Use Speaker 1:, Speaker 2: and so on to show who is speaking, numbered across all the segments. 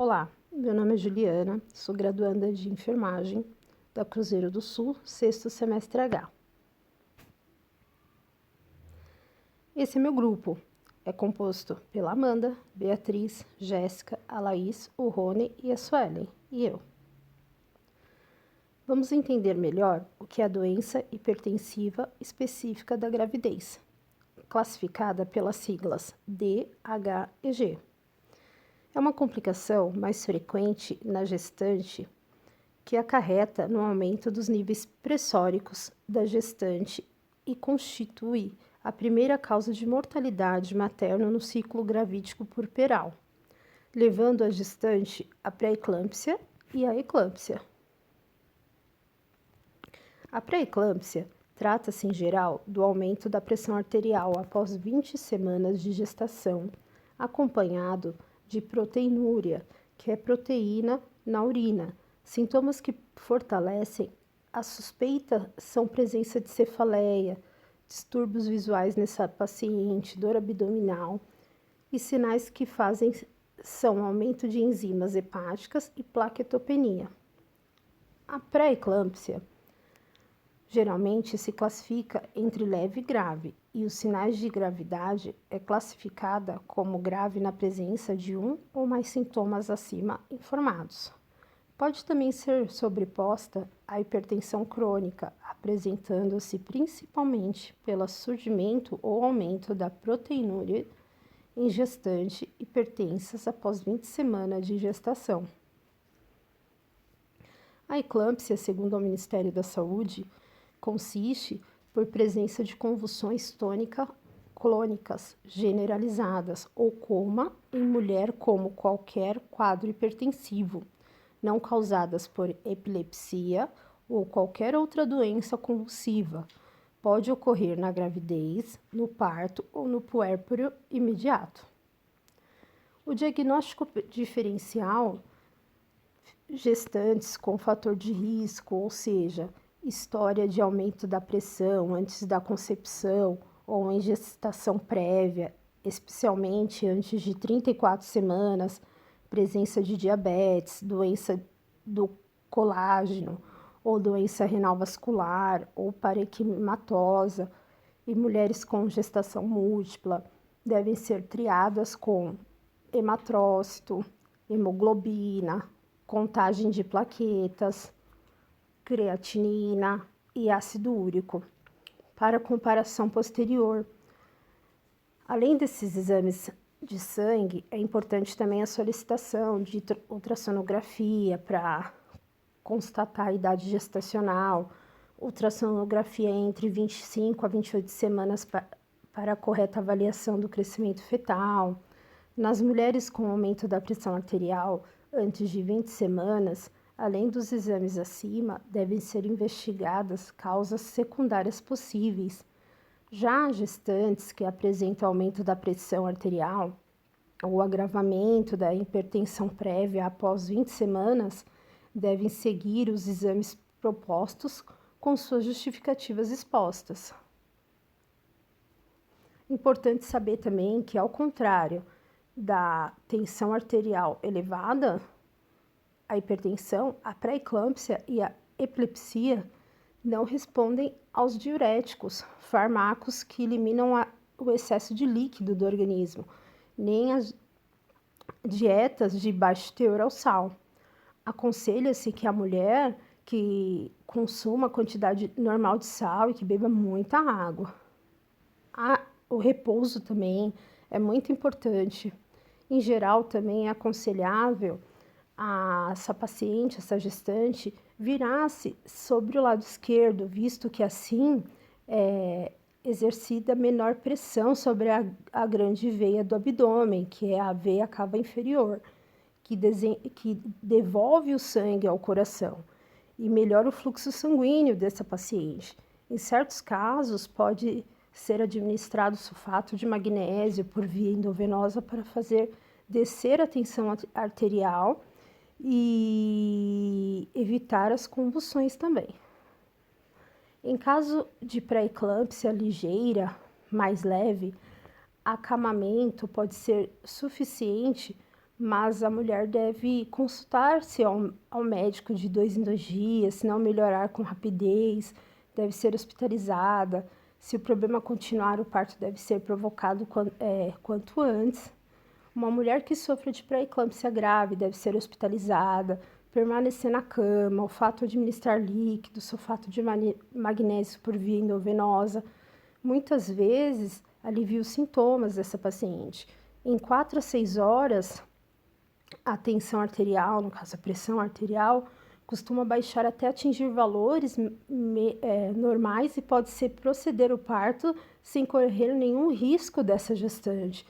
Speaker 1: Olá, meu nome é Juliana, sou graduanda de enfermagem da Cruzeiro do Sul, sexto semestre H. Esse é meu grupo, é composto pela Amanda, Beatriz, Jéssica, a Laís, o Rony e a Suelen, e eu. Vamos entender melhor o que é a doença hipertensiva específica da gravidez, classificada pelas siglas D, H e G. É uma complicação mais frequente na gestante que acarreta no aumento dos níveis pressóricos da gestante e constitui a primeira causa de mortalidade materna no ciclo gravídico puerperal, levando a gestante à pré-eclâmpsia e à eclâmpsia. A pré-eclâmpsia trata-se, em geral, do aumento da pressão arterial após 20 semanas de gestação, acompanhado de proteinúria, que é proteína na urina. Sintomas que fortalecem a suspeita são presença de cefaleia, distúrbios visuais nessa paciente, dor abdominal, e sinais que fazem são aumento de enzimas hepáticas e plaquetopenia. A pré-eclâmpsia geralmente se classifica entre leve e grave, e os sinais de gravidade é classificada como grave na presença de um ou mais sintomas acima informados. Pode também ser sobreposta à hipertensão crônica, apresentando-se principalmente pelo surgimento ou aumento da proteinúria em gestante hipertensas após 20 semanas de gestação. A eclâmpsia, segundo o Ministério da Saúde, consiste por presença de convulsões tônica-clônicas generalizadas ou coma em mulher como qualquer quadro hipertensivo, não causadas por epilepsia ou qualquer outra doença convulsiva. Pode ocorrer na gravidez, no parto ou no puérpero imediato. O diagnóstico diferencial, gestantes com fator de risco, ou seja, história de aumento da pressão antes da concepção ou em gestação prévia, especialmente antes de 34 semanas, presença de diabetes, doença do colágeno, ou doença renal vascular, ou parenquimatosa, e mulheres com gestação múltipla devem ser triadas com hematrócito, hemoglobina, contagem de plaquetas, creatinina e ácido úrico. Para comparação posterior, além desses exames de sangue, é importante também a solicitação de ultrassonografia para constatar a idade gestacional, ultrassonografia entre 25 a 28 semanas para a correta avaliação do crescimento fetal. Nas mulheres com aumento da pressão arterial antes de 20 semanas, além dos exames acima, devem ser investigadas causas secundárias possíveis. Já gestantes que apresentam aumento da pressão arterial ou agravamento da hipertensão prévia após 20 semanas, devem seguir os exames propostos com suas justificativas expostas. Importante saber também que, ao contrário da tensão arterial elevada, a hipertensão, a pré-eclâmpsia e a epilepsia não respondem aos diuréticos, fármacos que eliminam o excesso de líquido do organismo, nem as dietas de baixo teor ao sal. Aconselha-se que a mulher que consuma a quantidade normal de sal e que beba muita água. O repouso também é muito importante. Em geral, também é aconselhável essa paciente, essa gestante, virar-se sobre o lado esquerdo, visto que assim exercida menor pressão sobre a grande veia do abdômen, que é a veia cava inferior, que devolve o sangue ao coração e melhora o fluxo sanguíneo dessa paciente. Em certos casos, pode ser administrado sulfato de magnésio por via endovenosa para fazer descer a tensão arterial e evitar as convulsões também. Em caso de pré-eclâmpsia ligeira, mais leve, acamamento pode ser suficiente mas a mulher deve consultar-se ao médico de 2 em 2 dias, se não melhorar com rapidez, deve ser hospitalizada. Se o problema continuar, o parto deve ser provocado quanto antes. Uma mulher que sofre de pré-eclâmpsia grave deve ser hospitalizada, permanecer na cama, olfato administrar líquido, sulfato de magnésio por via endovenosa. Muitas vezes alivia os sintomas dessa paciente. Em 4 a 6 horas, a tensão arterial, no caso a pressão arterial, costuma baixar até atingir valores normais e pode-se proceder o parto sem correr nenhum risco dessa gestante.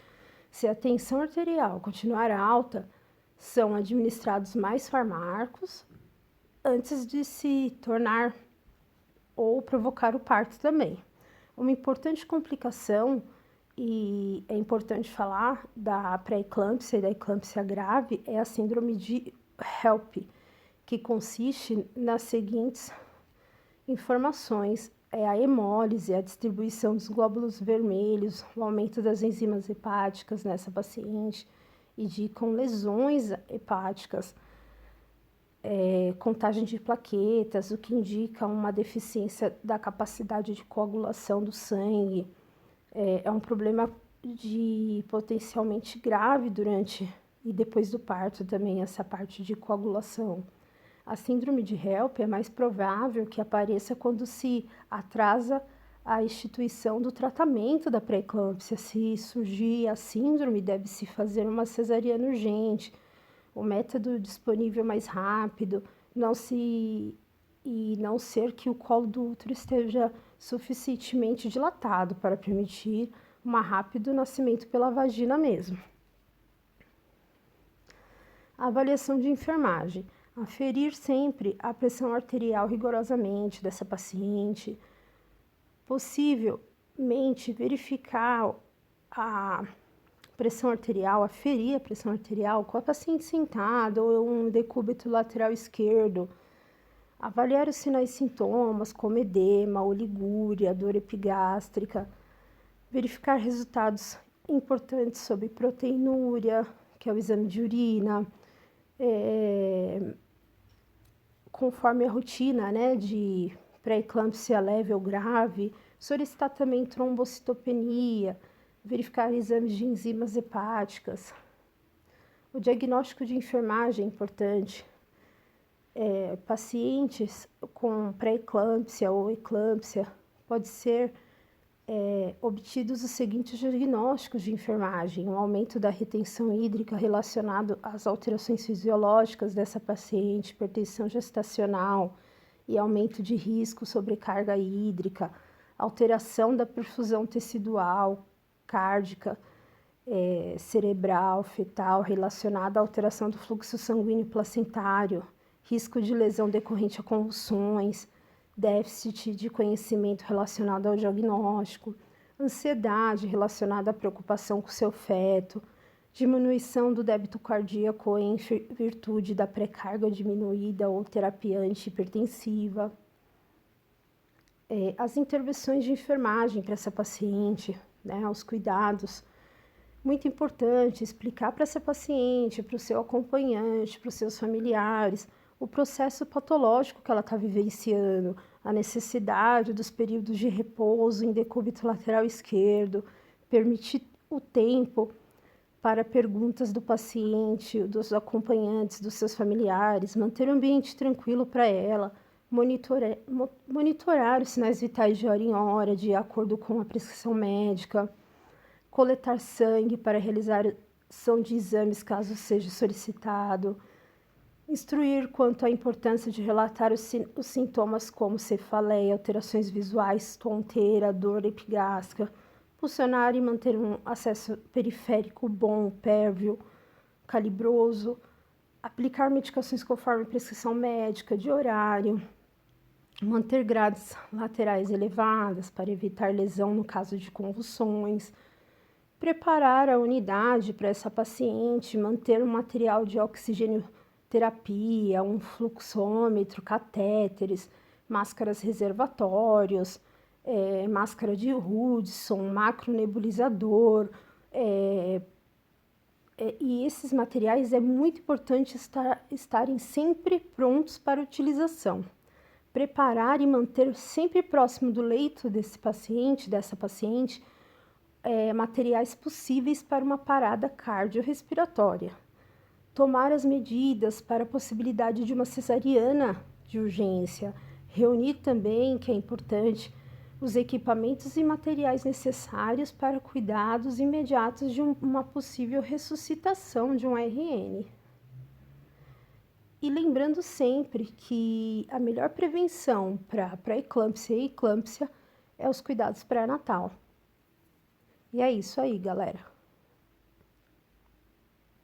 Speaker 1: Se a tensão arterial continuar alta, são administrados mais fármacos antes de se tornar ou provocar o parto também. Uma importante complicação, e é importante falar da pré-eclâmpsia e da eclâmpsia grave, é a síndrome de HELP, que consiste nas seguintes informações: é a hemólise, a distribuição dos glóbulos vermelhos, o aumento das enzimas hepáticas nessa paciente, indicam lesões hepáticas, contagem de plaquetas, o que indica uma deficiência da capacidade de coagulação do sangue. É um problema potencialmente grave durante e depois do parto também, essa parte de coagulação. A síndrome de HELP é mais provável que apareça quando se atrasa a instituição do tratamento da pré-eclâmpsia. Se surgir a síndrome, deve-se fazer uma cesariana urgente. O método disponível mais rápido, não ser que o colo do útero esteja suficientemente dilatado para permitir um rápido nascimento pela vagina mesmo. A avaliação de enfermagem. Aferir sempre a pressão arterial rigorosamente dessa paciente. Possivelmente verificar a pressão arterial, aferir a pressão arterial com a paciente sentada ou um decúbito lateral esquerdo. Avaliar os sinais e sintomas como edema, oligúria, dor epigástrica. Verificar resultados importantes sobre proteinúria, que é o exame de urina, conforme a rotina, né, de pré-eclâmpsia leve ou grave. Solicitar também trombocitopenia, verificar exames de enzimas hepáticas. O diagnóstico de enfermagem é importante. Pacientes com pré-eclâmpsia ou eclâmpsia pode ser obtidos os seguintes diagnósticos de enfermagem: um aumento da retenção hídrica relacionado às alterações fisiológicas dessa paciente, hipertensão gestacional e aumento de risco, sobrecarga hídrica, alteração da perfusão tecidual, cárdica, cerebral, fetal, relacionada à alteração do fluxo sanguíneo placentário, risco de lesão decorrente a convulsões, déficit de conhecimento relacionado ao diagnóstico, ansiedade relacionada à preocupação com seu feto, diminuição do débito cardíaco em virtude da pré-carga diminuída ou terapia antihipertensiva. As intervenções de enfermagem para essa paciente, né, os cuidados. Muito importante explicar para essa paciente, para o seu acompanhante, para os seus familiares, o processo patológico que ela está vivenciando, a necessidade dos períodos de repouso em decúbito lateral esquerdo, permitir o tempo para perguntas do paciente, dos acompanhantes, dos seus familiares, manter o ambiente tranquilo para ela, monitorar os sinais vitais de hora em hora, de acordo com a prescrição médica, coletar sangue para realização de exames caso seja solicitado, instruir quanto à importância de relatar os sintomas como cefaleia, alterações visuais, tonteira, dor epigástrica, pulsionar e manter um acesso periférico bom, pérvio, calibroso, aplicar medicações conforme prescrição médica, de horário, manter grades laterais elevadas para evitar lesão no caso de convulsões, preparar a unidade para essa paciente, manter um material de oxigênio terapia, um fluxômetro, catéteres, máscaras reservatórios, máscara de Hudson, macronebulizador, E esses materiais é muito importante estarem sempre prontos para utilização. Preparar e manter sempre próximo do leito desse paciente, dessa paciente, materiais possíveis para uma parada cardiorrespiratória. Tomar as medidas para a possibilidade de uma cesariana de urgência. Reunir também, que é importante, os equipamentos e materiais necessários para cuidados imediatos de uma possível ressuscitação de um RN. E lembrando sempre que a melhor prevenção para pré-eclâmpsia e eclâmpsia é os cuidados pré-natal. E é isso aí, galera.